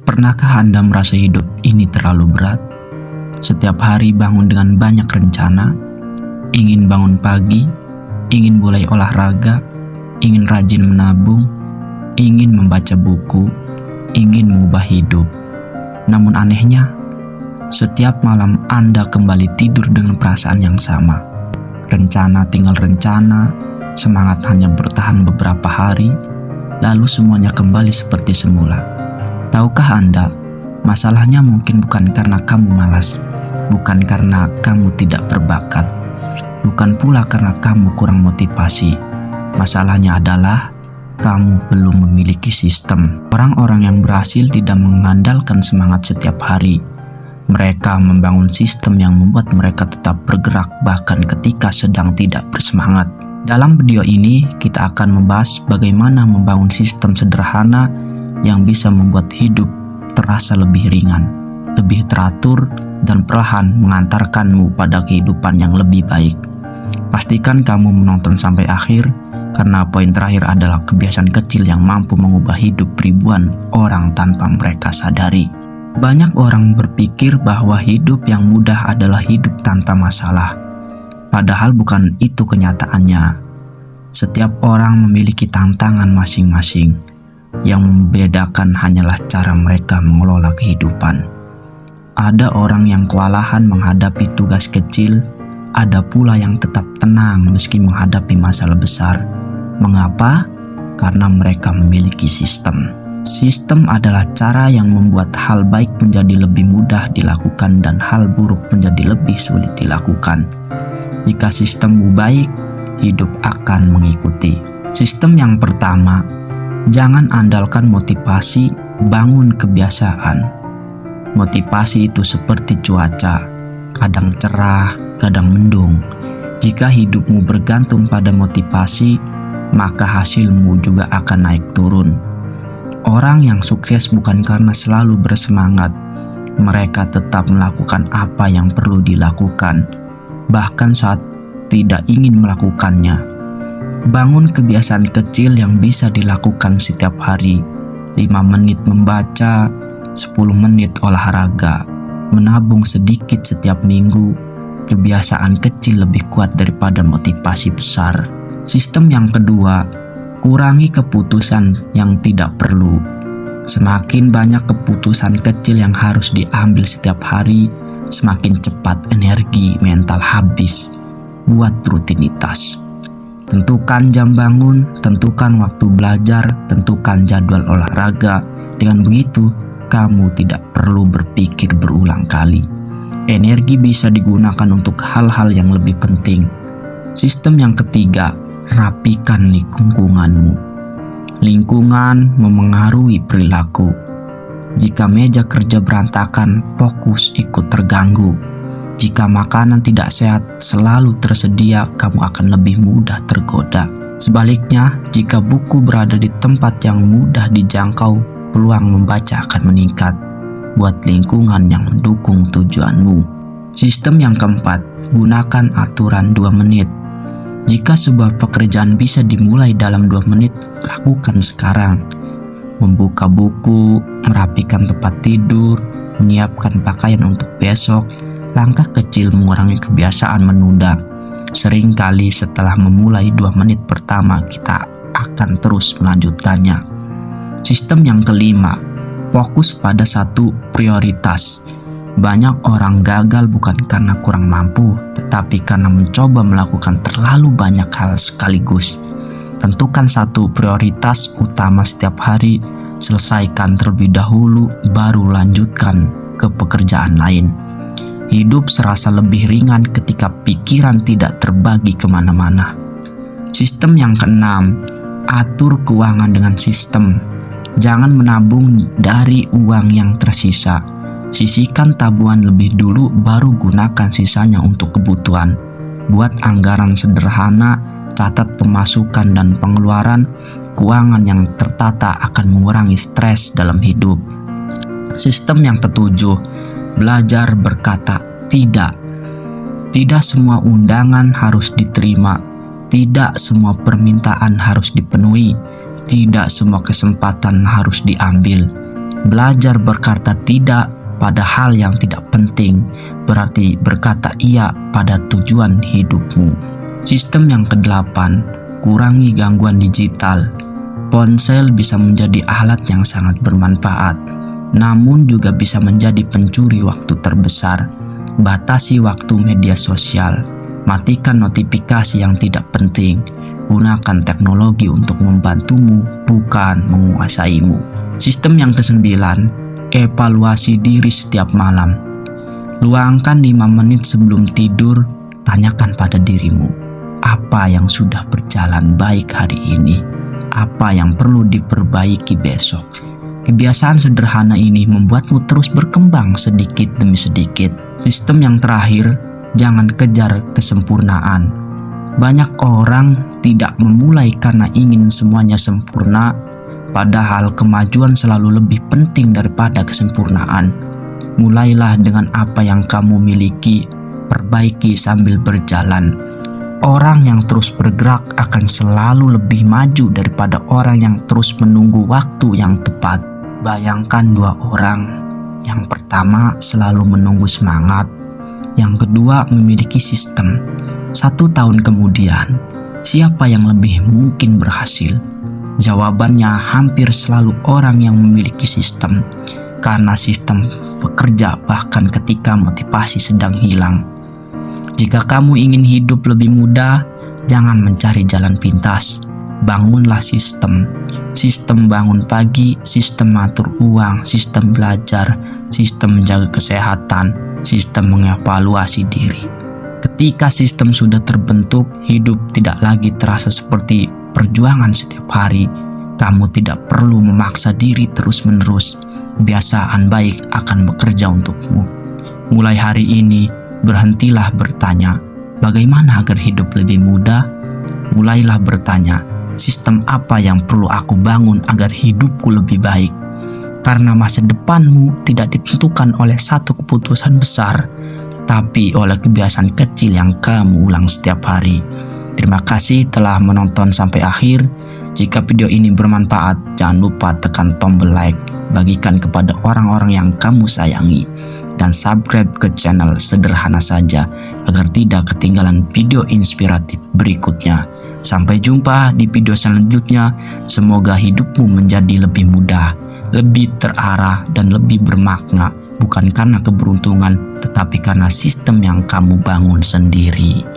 Pernahkah Anda merasa hidup ini terlalu berat? Setiap hari bangun dengan banyak rencana, ingin bangun pagi, ingin mulai olahraga, ingin rajin menabung, ingin membaca buku, ingin mengubah hidup. Namun anehnya, setiap malam Anda kembali tidur dengan perasaan yang sama. Rencana tinggal rencana, semangat hanya bertahan beberapa hari, lalu semuanya kembali seperti semula. Tahukah Anda, masalahnya mungkin bukan karena kamu malas, bukan karena kamu tidak berbakat, bukan pula karena kamu kurang motivasi. Masalahnya adalah kamu belum memiliki sistem. Orang-orang yang berhasil tidak mengandalkan semangat setiap hari. Mereka membangun sistem yang membuat mereka tetap bergerak bahkan ketika sedang tidak bersemangat. Dalam video ini, kita akan membahas bagaimana membangun sistem sederhana yang bisa membuat hidup terasa lebih ringan, lebih teratur, dan perlahan mengantarkanmu pada kehidupan yang lebih baik. Pastikan kamu menonton sampai akhir, karena poin terakhir adalah kebiasaan kecil yang mampu mengubah hidup ribuan orang tanpa mereka sadari. Banyak orang berpikir bahwa hidup yang mudah adalah hidup tanpa masalah. Padahal bukan itu kenyataannya. Setiap orang memiliki tantangan masing-masing. Yang membedakan hanyalah cara mereka mengelola kehidupan. Ada orang yang kewalahan menghadapi tugas kecil, ada pula yang tetap tenang meski menghadapi masalah besar. Mengapa? Karena mereka memiliki sistem. Sistem adalah cara yang membuat hal baik menjadi lebih mudah dilakukan dan hal buruk menjadi lebih sulit dilakukan. Jika sistemmu baik, hidup akan mengikuti. Sistem yang pertama, jangan andalkan motivasi, bangun kebiasaan. Motivasi itu seperti cuaca, kadang cerah, kadang mendung. Jika hidupmu bergantung pada motivasi, maka hasilmu juga akan naik turun. Orang yang sukses bukan karena selalu bersemangat, mereka tetap melakukan apa yang perlu dilakukan, bahkan saat tidak ingin melakukannya. Bangun kebiasaan kecil yang bisa dilakukan setiap hari. 5 menit membaca, 10 menit olahraga, menabung sedikit setiap minggu. Kebiasaan kecil lebih kuat daripada motivasi besar. Sistem yang kedua, kurangi keputusan yang tidak perlu. Semakin banyak keputusan kecil yang harus diambil setiap hari, semakin cepat energi mental habis. Buat rutinitas. Tentukan jam bangun, tentukan waktu belajar, tentukan jadwal olahraga. Dengan begitu, kamu tidak perlu berpikir berulang kali. Energi bisa digunakan untuk hal-hal yang lebih penting. Sistem yang ketiga, rapikan lingkunganmu. Lingkungan memengaruhi perilaku. Jika meja kerja berantakan, fokus ikut terganggu. Jika makanan tidak sehat selalu tersedia, kamu akan lebih mudah tergoda. Sebaliknya, jika buku berada di tempat yang mudah dijangkau, peluang membaca akan meningkat. Buat lingkungan yang mendukung tujuanmu. Sistem yang keempat, gunakan aturan 2 menit. Jika sebuah pekerjaan bisa dimulai dalam 2 menit, lakukan sekarang. Membuka buku, merapikan tempat tidur, menyiapkan pakaian untuk besok. Langkah kecil mengurangi kebiasaan menunda. Seringkali setelah memulai 2 menit pertama, kita akan terus melanjutkannya. Sistem yang kelima, fokus pada satu prioritas. Banyak orang gagal bukan karena kurang mampu, tetapi karena mencoba melakukan terlalu banyak hal sekaligus. Tentukan satu prioritas utama setiap hari, selesaikan terlebih dahulu, baru lanjutkan ke pekerjaan lain. Hidup serasa lebih ringan ketika pikiran tidak terbagi kemana-mana. Sistem yang keenam, atur keuangan dengan sistem. Jangan menabung dari uang yang tersisa. Sisihkan tabungan lebih dulu, baru gunakan sisanya untuk kebutuhan. Buat anggaran sederhana, catat pemasukan dan pengeluaran. Keuangan yang tertata akan mengurangi stres dalam hidup. Sistem yang ketujuh, belajar berkata tidak. Tidak semua undangan harus diterima. Tidak semua permintaan harus dipenuhi. Tidak semua kesempatan harus diambil. Belajar berkata tidak pada hal yang tidak penting berarti berkata iya pada tujuan hidupmu. Sistem yang kedelapan, kurangi gangguan digital. Ponsel bisa menjadi alat yang sangat bermanfaat, namun juga bisa menjadi pencuri waktu terbesar. Batasi waktu media sosial, matikan notifikasi yang tidak penting. Gunakan teknologi untuk membantumu, bukan menguasaimu. Sistem yang kesembilan, evaluasi diri setiap malam. Luangkan 5 menit sebelum tidur, tanyakan pada dirimu, apa yang sudah berjalan baik hari ini? Apa yang perlu diperbaiki besok? Kebiasaan sederhana ini membuatmu terus berkembang sedikit demi sedikit. Sistem yang terakhir, jangan kejar kesempurnaan. Banyak orang tidak memulai karena ingin semuanya sempurna, padahal kemajuan selalu lebih penting daripada kesempurnaan. Mulailah dengan apa yang kamu miliki, perbaiki sambil berjalan. Orang yang terus bergerak akan selalu lebih maju daripada orang yang terus menunggu waktu yang tepat. Bayangkan 2 orang. Yang pertama selalu menunggu semangat, yang kedua memiliki sistem. 1 tahun kemudian, siapa yang lebih mungkin berhasil? Jawabannya hampir selalu orang yang memiliki sistem, karena sistem bekerja bahkan ketika motivasi sedang hilang. Jika kamu ingin hidup lebih mudah, jangan mencari jalan pintas. Bangunlah sistem. Sistem bangun pagi, sistem mengatur uang, sistem belajar, sistem menjaga kesehatan, sistem mengevaluasi diri. Ketika sistem sudah terbentuk, hidup tidak lagi terasa seperti perjuangan setiap hari. Kamu tidak perlu memaksa diri terus-menerus. Kebiasaan baik akan bekerja untukmu. Mulai hari ini, berhentilah bertanya, bagaimana agar hidup lebih mudah? Mulailah bertanya, sistem apa yang perlu aku bangun agar hidupku lebih baik? Karena masa depanmu tidak ditentukan oleh satu keputusan besar, tapi oleh kebiasaan kecil yang kamu ulang setiap hari. Terima kasih telah menonton sampai akhir. Jika video ini bermanfaat, jangan lupa tekan tombol like, bagikan kepada orang-orang yang kamu sayangi, dan subscribe ke channel Sederhana Saja agar tidak ketinggalan video inspiratif berikutnya. Sampai jumpa di video selanjutnya. Semoga hidupmu menjadi lebih mudah, lebih terarah, dan lebih bermakna, bukan karena keberuntungan, tetapi karena sistem yang kamu bangun sendiri.